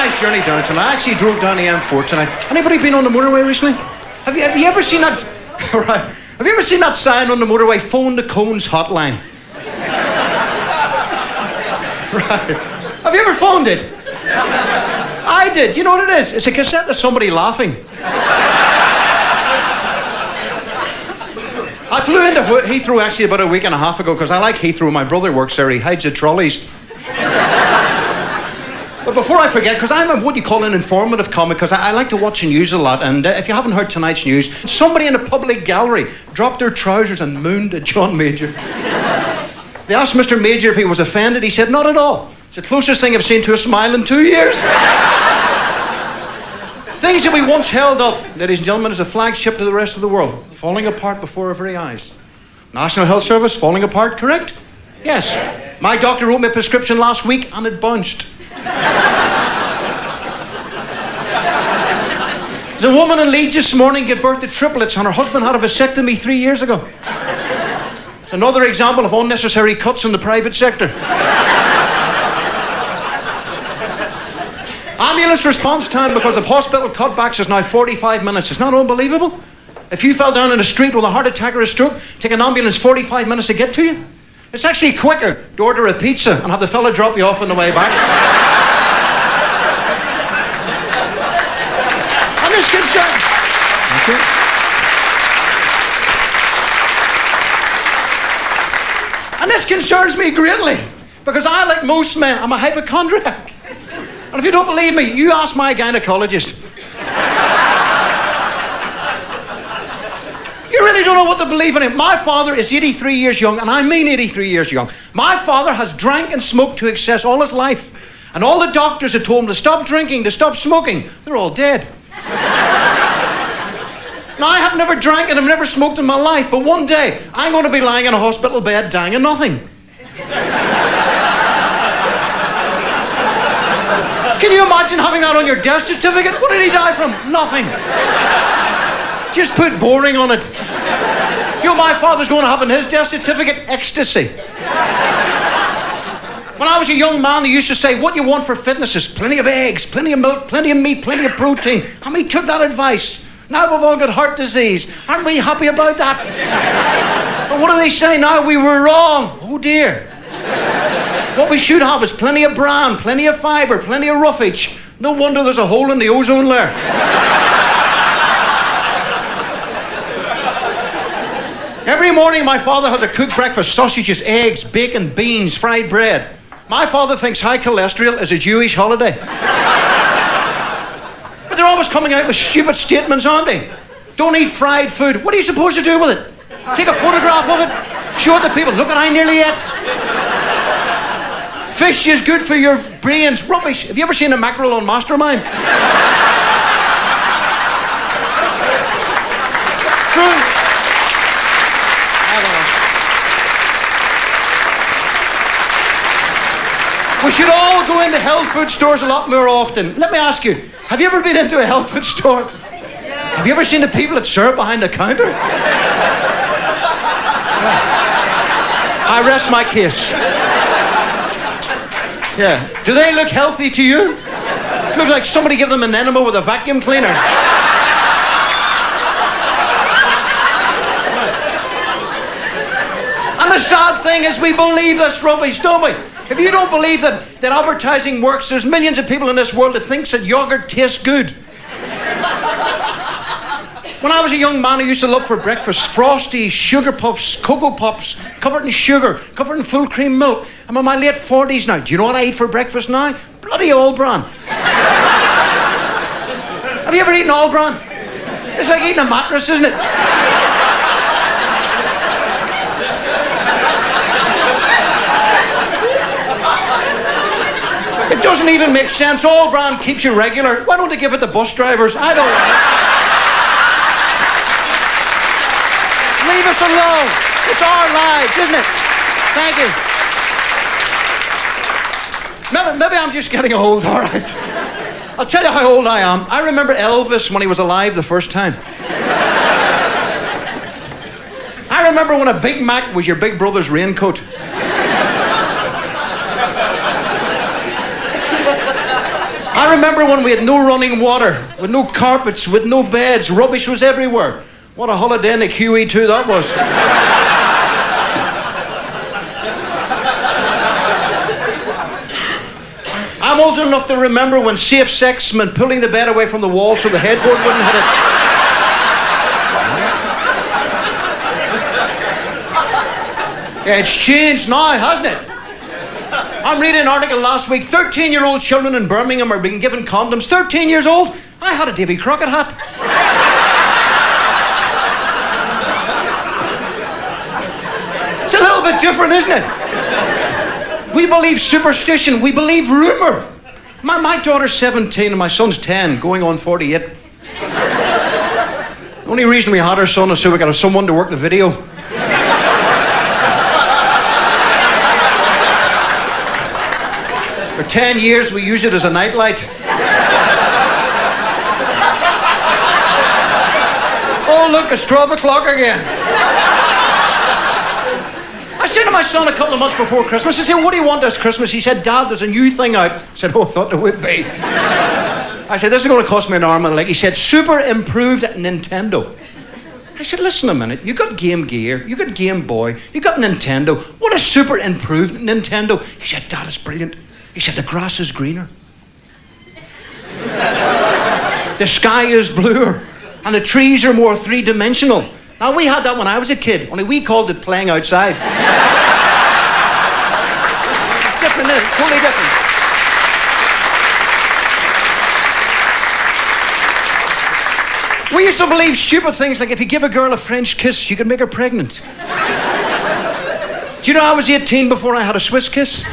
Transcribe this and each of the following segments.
nice journey down tonight. I actually drove down the M4 tonight. Anybody been on the motorway recently? Have you ever seen that? Right. Have you ever seen that sign on the motorway? Phone the Cones hotline. Right. Have you ever phoned it? I did. You know what it is? It's a cassette of somebody laughing. I flew into Heathrow actually about a week and a half ago because I like Heathrow. My brother works there. He hides the trolleys. But before I forget, because I'm what you call an informative comic, because I like to watch the news a lot, and if you haven't heard tonight's news, somebody in a public gallery dropped their trousers and mooned at John Major. They asked Mr. Major if he was offended. He said, not at all. It's the closest thing I've seen to a smile in 2 years. Things that we once held up, ladies and gentlemen, as a flagship to the rest of the world, falling apart before our very eyes. National Health Service, falling apart, correct? Yes. My doctor wrote me a prescription last week and it bounced. There's a woman in Leeds this morning gave birth to triplets and her husband had a vasectomy 3 years ago. It's another example of unnecessary cuts in the private sector. Ambulance response time because of hospital cutbacks is now 45 minutes. It's not unbelievable. If you fell down in the street with a heart attack or a stroke, take an ambulance 45 minutes to get to you. It's actually quicker to order a pizza and have the fella drop you off on the way back. I'm just concerned. Okay. And this concerns me greatly because I, like most men, I'm a hypochondriac. And if you don't believe me, you ask my gynecologist. You really don't know what to believe in him. My father is 83 years young, and I mean 83 years young. My father has drank and smoked to excess all his life. And all the doctors had told him to stop drinking, to stop smoking. They're all dead. Now, I have never drank and I've never smoked in my life, but one day, I'm going to be lying in a hospital bed dying of nothing. Can you imagine having that on your death certificate? What did he die from? Nothing. Just put boring on it. You know, my father's going to have in his death certificate ecstasy. When I was a young man, they used to say, what you want for fitness is plenty of eggs, plenty of milk, plenty of meat, plenty of protein. And we took that advice. Now we've all got heart disease. Aren't we happy about that? But what do they say now? We were wrong. Oh dear. What we should have is plenty of bran, plenty of fibre, plenty of roughage. No wonder there's a hole in the ozone layer. Every morning my father has a cooked breakfast, sausages, eggs, bacon, beans, fried bread. My father thinks high cholesterol is a Jewish holiday. But they're always coming out with stupid statements, aren't they? Don't eat fried food. What are you supposed to do with it? Take a photograph of it, show it to people. Look what I nearly ate. Fish is good for your brains. Rubbish. Have you ever seen a mackerel on Mastermind? True. We should all go into health food stores a lot more often. Let me ask you, have you ever been into a health food store? Have you ever seen the people that serve behind the counter? I rest my case. Yeah. Do they look healthy to you? It looks like somebody gave them an enema with a vacuum cleaner. And the sad thing is we believe this rubbish, don't we? If you don't believe that advertising works, there's millions of people in this world that thinks that yogurt tastes good. When I was a young man, I used to look for breakfast Frosties, sugar puffs, Cocoa Pops, covered in sugar, covered in full cream milk. I'm in my late 40s now. Do you know what I eat for breakfast now? Bloody All Bran. Have you ever eaten All Bran? It's like eating a mattress, isn't it? It doesn't even make sense. All Bran keeps you regular. Why don't they give it to bus drivers? I don't know. Leave us alone. It's our lives, isn't it? Thank you. Maybe I'm just getting old, all right. I'll tell you how old I am. I remember Elvis when he was alive the first time. I remember when a Big Mac was your big brother's raincoat. I remember when we had no running water, with no carpets, with no beds, rubbish was everywhere. What a holiday in the QE2 that was. I'm old enough to remember when safe sex meant pulling the bed away from the wall so the headboard wouldn't hit it. Yeah, it's changed now, hasn't it? I'm reading an article last week. 13-year-old children in Birmingham are being given condoms. 13 years old? I had a Davy Crockett hat. It's a little bit different, isn't it? We believe superstition. We believe rumour. My daughter's 17 and my son's 10, going on 48. The only reason we had our son is so we got someone to work the video. For 10 years, we use it as a nightlight. Oh, look, it's 12 o'clock again. I said to my son a couple of months before Christmas, I said, what do you want this Christmas? He said, Dad, there's a new thing out. I said, oh, I thought there would be. I said, this is going to cost me an arm and a leg. He said, super improved Nintendo. I said, listen a minute, you got Game Gear, you got Game Boy, you got Nintendo. What is super improved Nintendo? He said, Dad, it's brilliant. He said, the grass is greener. The sky is bluer. And the trees are more three-dimensional. Now, we had that when I was a kid, only we called it playing outside. It's different, isn't it? Totally different. We used to believe stupid things like if you give a girl a French kiss, you can make her pregnant. Do you know I was 18 before I had a Swiss kiss?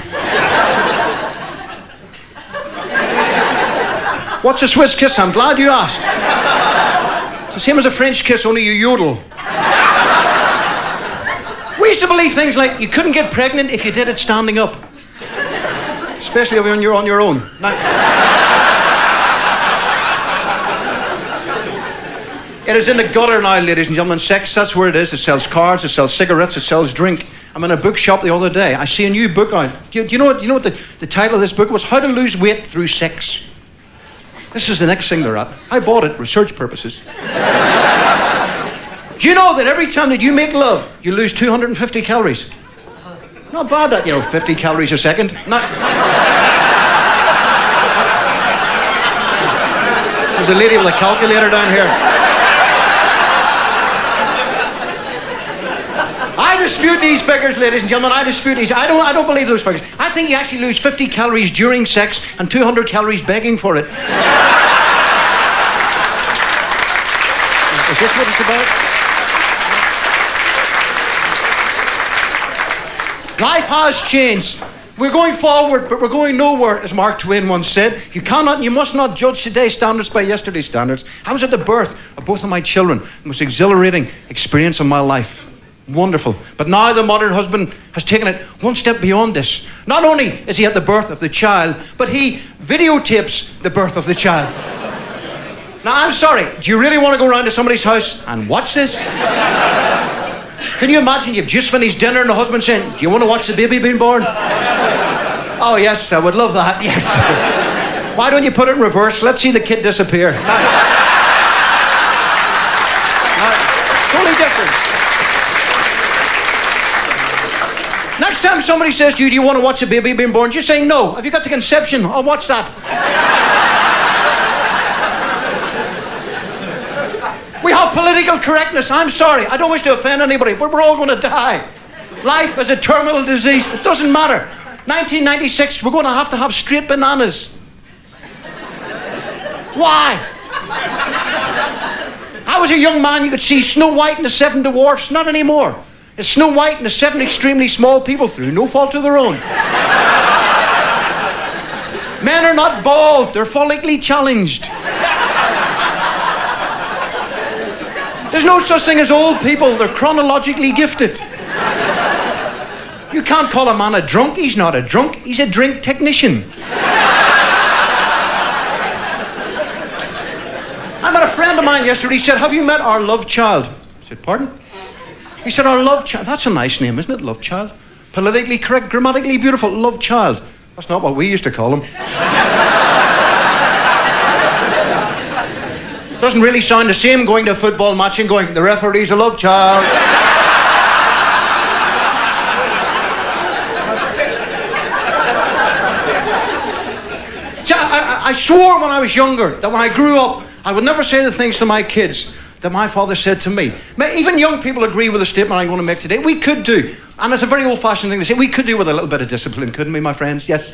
What's a Swiss kiss? I'm glad you asked. It's the same as a French kiss, only you yodel. We used to believe things like you couldn't get pregnant if you did it standing up. Especially when you're on your own. Now, it is in the gutter now, ladies and gentlemen. Sex, that's where it is. It sells cars, it sells cigarettes, it sells drink. I'm in a bookshop the other day. I see a new book out. Do you know what the title of this book was? How to Lose Weight Through Sex. This is the next thing they're at. I bought it, research purposes. Do you know that every time that you make love, you lose 250 calories? Not bad that, 50 calories a second. There's a lady with a calculator down here. I dispute these figures, ladies and gentlemen. I dispute these. I don't believe those figures. I think you actually lose 50 calories during sex and 200 calories begging for it. Is this what it's about? Life has changed. We're going forward, but we're going nowhere, as Mark Twain once said. You cannot and you must not judge today's standards by yesterday's standards. I was at the birth of both of my children. The most exhilarating experience of my life. Wonderful. But now the modern husband has taken it one step beyond this. Not only is he at the birth of the child, but he videotapes the birth of the child. Now, I'm sorry, do you really want to go around to somebody's house and watch this? Can you imagine you've just finished dinner and the husband saying, do you want to watch the baby being born? Oh, yes, I would love that, yes. Why don't you put it in reverse? Let's see the kid disappear. Totally different. Next time somebody says to you, do you want to watch a baby being born? Just say no. Have you got the conception? I'll watch that. We have political correctness. I'm sorry. I don't wish to offend anybody, but we're all going to die. Life is a terminal disease. It doesn't matter. 1996, we're going to have straight bananas. Why? I was a young man, you could see Snow White and the Seven Dwarfs. Not anymore. It's Snow White and the seven extremely small people through no fault of their own. Men are not bald, they're follically challenged. There's no such thing as old people, they're chronologically gifted. You can't call a man a drunk, he's not a drunk, he's a drink technician. I met a friend of mine yesterday, he said, have you met our love child? I said, pardon? He said, our love child. That's a nice name, isn't it? Love child. Politically correct, grammatically beautiful. Love child. That's not what we used to call him. Doesn't really sound the same going to a football match and going, the referee's a love child. I swore when I was younger that when I grew up, I would never say the things to my kids that my father said to me. Even young people agree with the statement I'm going to make today. We could do, and it's a very old-fashioned thing to say, we could do with a little bit of discipline, couldn't we, my friends? Yes.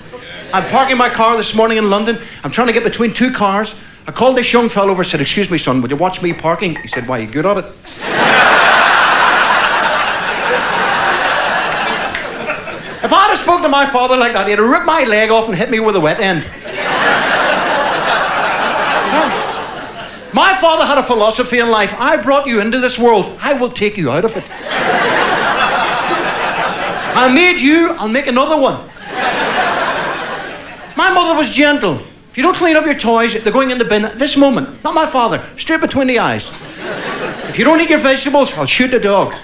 I'm parking my car this morning in London. I'm trying to get between two cars. I called this young fellow over and said, excuse me, son, would you watch me parking? He said, why, are you good at it? If I'd have spoken to my father like that, he'd have ripped my leg off and hit me with a wet end. My father had a philosophy in life. I brought you into this world. I will take you out of it. I made you, I'll make another one. My mother was gentle. If you don't clean up your toys, they're going in the bin at this moment. Not my father. Straight between the eyes. If you don't eat your vegetables, I'll shoot the dog.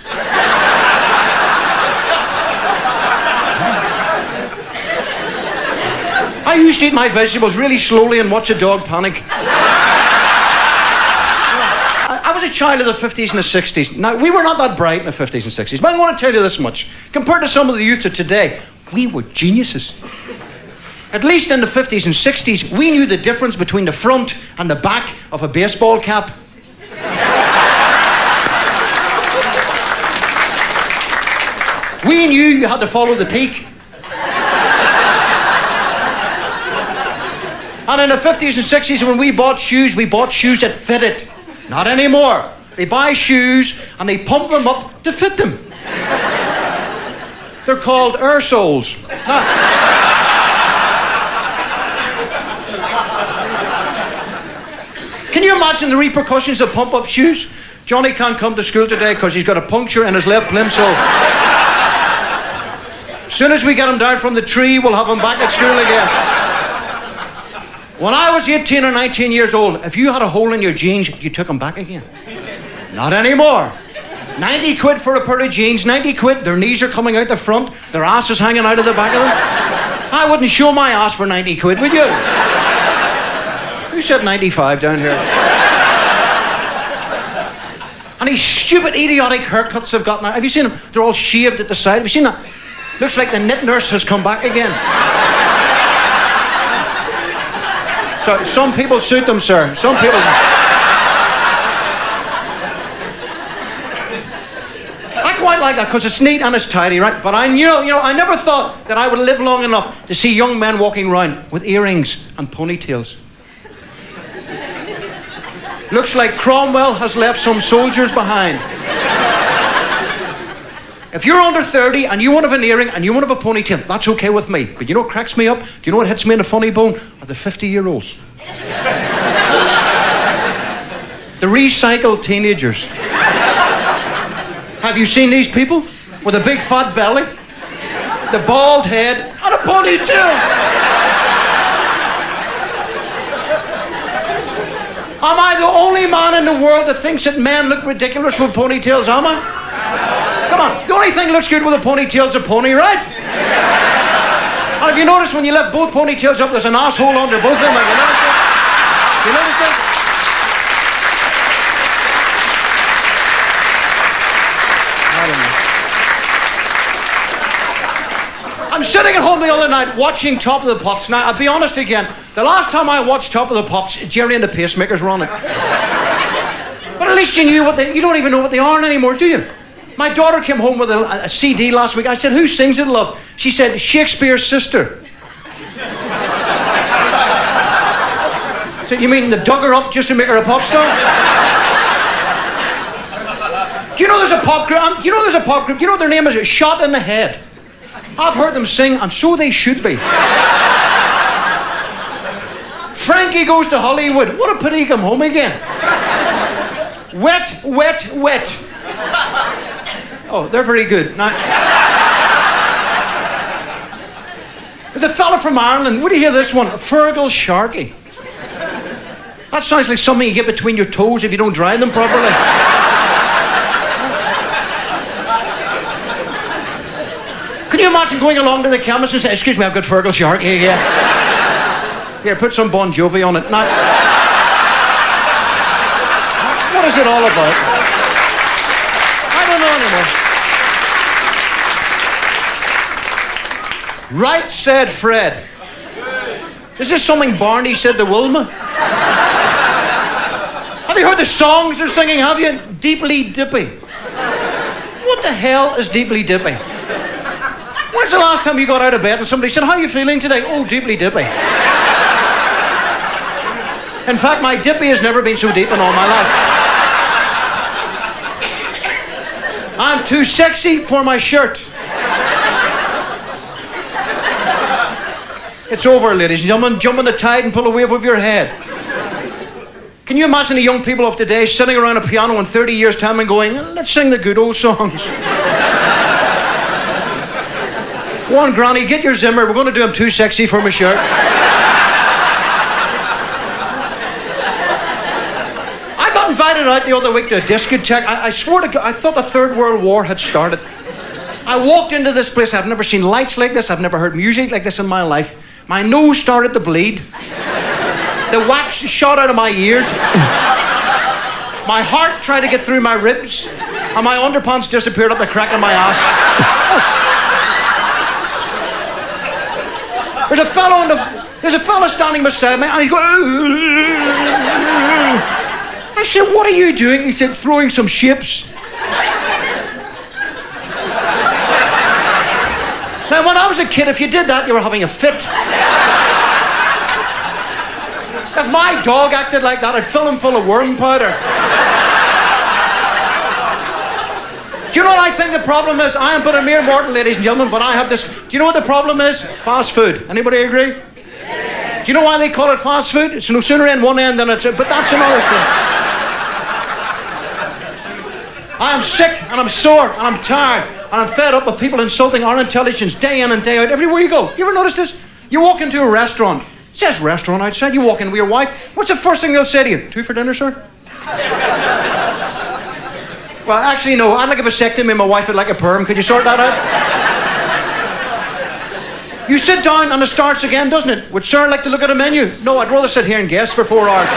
I used to eat my vegetables really slowly and watch a dog panic. I was a child of the 50s and the 60s. Now, we were not that bright in the 50s and 60s, but I want to tell you this much. Compared to some of the youth of today, we were geniuses. At least in the 50s and 60s, we knew the difference between the front and the back of a baseball cap. We knew you had to follow the peak. And in the 50s and 60s, when we bought shoes that fitted. Not anymore. They buy shoes and they pump them up to fit them. They're called air soles. Can you imagine the repercussions of pump-up shoes? Johnny can't come to school today because he's got a puncture in his left plimsoll. As soon as we get him down from the tree, we'll have him back at school again. When I was 18 or 19 years old, if you had a hole in your jeans, you took them back again. Not anymore. 90 quid for a pair of jeans, 90 quid, their knees are coming out the front, their ass is hanging out of the back of them. I wouldn't show my ass for 90 quid, would you? Who said 95 down here? And these stupid, idiotic haircuts they've got now. Have you seen them? They're all shaved at the side. Have you seen that? Looks like the knit nurse has come back again. So some people suit them, sir. Some people. I quite like that because it's neat and it's tidy, right? But I knew, I never thought that I would live long enough to see young men walking around with earrings and ponytails. Looks like Cromwell has left some soldiers behind. If you're under 30 and you want to have an earring and you want to have a ponytail, that's okay with me. But you know what cracks me up? Do you know what hits me in the funny bone? Are the 50-year-olds. The recycled teenagers. Have you seen these people? With a big fat belly, the bald head, and a ponytail. Am I the only man in the world that thinks that men look ridiculous with ponytails, am I? Come on, the only thing that looks good with a ponytail is a pony, right? And if you notice when you let both ponytails up, there's an asshole under both of them. Have you noticed that? You notice that? I'm sitting at home the other night watching Top of the Pops. Now, I'll be honest again, the last time I watched Top of the Pops, Jerry and the Pacemakers were on it. But at least you knew you don't even know what they are anymore, do you? My daughter came home with a CD last week. I said, who sings it, love? She said, Shakespeare's sister. So you mean they've dug her up just to make her a pop star? Do you know there's a pop group? Do you know there's a pop group? Do you know their name is Shot in the Head? I've heard them sing, and so they should be. Frankie Goes to Hollywood. What a pity he come home again. Wet, wet, wet. Oh, they're very good. Now, there's a fella from Ireland. Would you hear this one? Fergal Sharkey. That sounds like something you get between your toes if you don't dry them properly. Can you imagine going along to the chemist and saying, excuse me, I've got Fergal Sharkey again. Here, put some Bon Jovi on it. Now, is it all about? I don't know anymore. Right said Fred. Is this something Barney said to Wilma? Have you heard the songs they're singing, have you? Deeply Dippy. What the hell is Deeply Dippy? When's the last time you got out of bed and somebody said, how are you feeling today? Oh, Deeply Dippy. In fact, my dippy has never been so deep in all my life. I'm too sexy for my shirt. It's over, ladies and gentlemen. Jump on the tide and pull a wave over your head. Can you imagine the young people of today sitting around a piano in 30 years' time and going, let's sing the good old songs. Go on, Granny, get your Zimmer. We're going to do I'm too sexy for my shirt. I got invited out the other week to a discotheque. I swear to God, I thought the Third World War had started. I walked into this place. I've never seen lights like this. I've never heard music like this in my life. My nose started to bleed. The wax shot out of my ears. My heart tried to get through my ribs. And my underpants disappeared up the crack of my ass. There's a fellow standing beside me and he's going... I said, what are you doing? He said, throwing some shapes. Now, when I was a kid, if you did that, you were having a fit. If my dog acted like that, I'd fill him full of worm powder. Do you know what I think the problem is? I am but a mere mortal, ladies and gentlemen, but I have this... Do you know what the problem is? Fast food. Anybody agree? Yes. Do you know why they call it fast food? It's no sooner in one end than it's... But that's another story. I am sick, and I'm sore, and I'm tired, and I'm fed up with people insulting our intelligence day in and day out, everywhere you go. You ever notice this? You walk into a restaurant. It says restaurant outside. You walk in with your wife. What's the first thing they'll say to you? 2 for dinner, sir? Well, actually, no. I'd like a vasectomy and my wife would like a perm. Could you sort that out? You sit down and it starts again, doesn't it? Would sir like to look at a menu? No, I'd rather sit here and guess for 4 hours.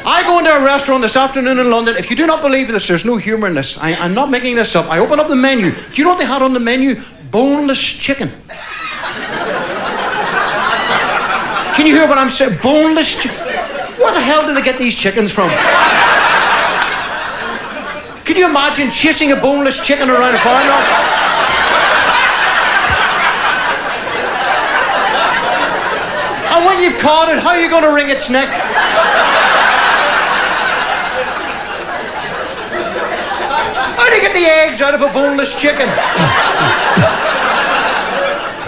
I go into a restaurant this afternoon in London. If you do not believe this, there's no humour in this. I'm not making this up. I open up the menu. Do you know what they had on the menu? Boneless chicken. Can you hear what I'm saying? Boneless chicken. Where the hell did they get these chickens from? Can you imagine chasing a boneless chicken around a farmyard? And when you've caught it, how are you going to wring its neck? How do you get the eggs out of a boneless chicken?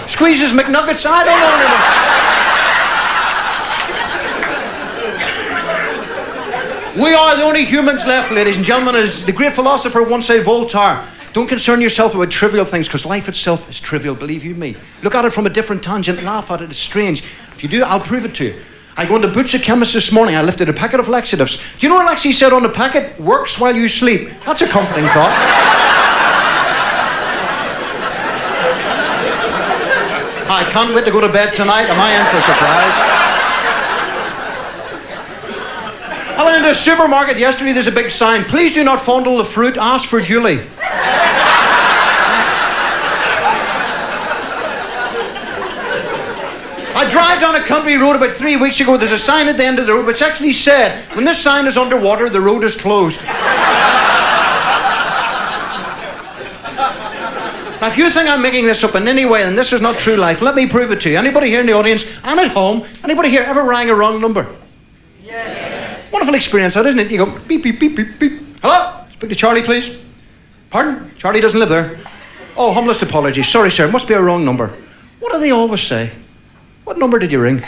Squeezes McNuggets? I don't know anymore. We are the only humans left, ladies and gentlemen. As the great philosopher once said, Voltaire, don't concern yourself about trivial things, because life itself is trivial, believe you me. Look at it from a different tangent, laugh at it, it's strange. If you do, I'll prove it to you. I go into Boots, a chemist this morning. I lifted a packet of laxatives. Do you know what Lexi said on the packet? Works while you sleep. That's a comforting thought. I can't wait to go to bed tonight. Am I in for a surprise? I went into a supermarket yesterday. There's a big sign. Please do not fondle the fruit. Ask for Julie. I drive down a country road about 3 weeks ago. There's a sign at the end of the road which actually said, when this sign is underwater, the road is closed. Now, if you think I'm making this up in any way, then this is not true life. Let me prove it to you. Anybody here in the audience and at home, anybody here ever rang a wrong number? Yes. Wonderful experience, that, isn't it? You go, beep, beep, beep, beep, beep. Hello? Speak to Charlie, please. Pardon? Charlie doesn't live there. Oh, humblest apologies. Sorry, sir. Must be a wrong number. What do they always say? What number did you ring?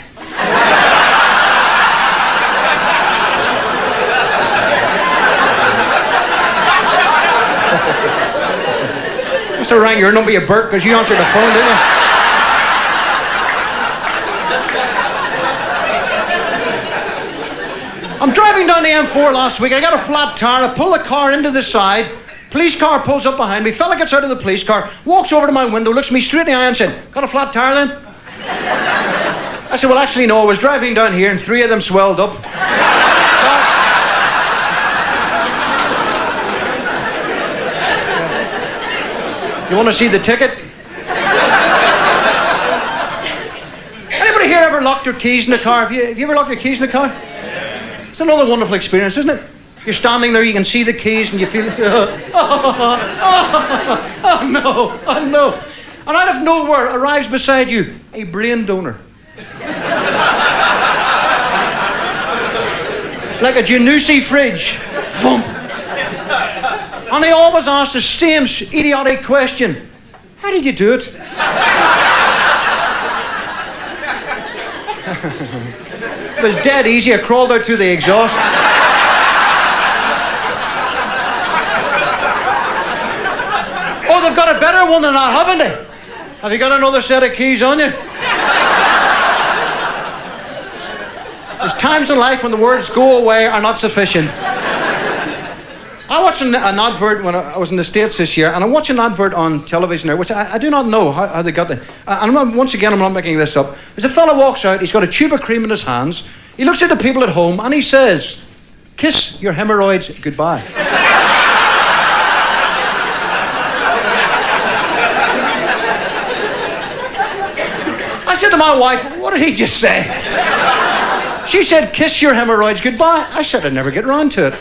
Must have rang your number, you Bert, because you answered the phone, didn't you? I'm driving down the M4 last week. I got a flat tire. I pull the car into the side. Police car pulls up behind me. Fella gets out of the police car, walks over to my window, looks me straight in the eye and said, got a flat tire then? I said, well, actually, no, I was driving down here and 3 of them swelled up. You want to see the ticket? Anybody here ever locked your keys in the car? Have you ever locked your keys in the car? It's another wonderful experience, isn't it? You're standing there, you can see the keys, and you feel, oh no. And out of nowhere arrives beside you a brain donor. Like a Janussi fridge. Thump. And they always ask the same idiotic question. How did you do it? It was dead easy. I crawled out through the exhaust. Oh, they've got a better one than that, haven't they? Have you got another set of keys on you? There's times in life when the words go away are not sufficient. I watched an advert when I was in the States this year, and I watched an advert on television there, which I do not know how they got there. And once again, I'm not making this up. There's a fella walks out, he's got a tube of cream in his hands, he looks at the people at home, and he says, "Kiss your hemorrhoids goodbye." I said to my wife, what did he just say? She said, "Kiss your hemorrhoids goodbye." I said I'd never get round to it.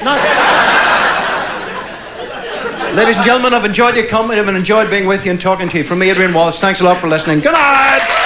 Ladies and gentlemen, I've enjoyed your company. I've enjoyed being with you and talking to you. From me, Adrian Walsh, thanks a lot for listening. Good night!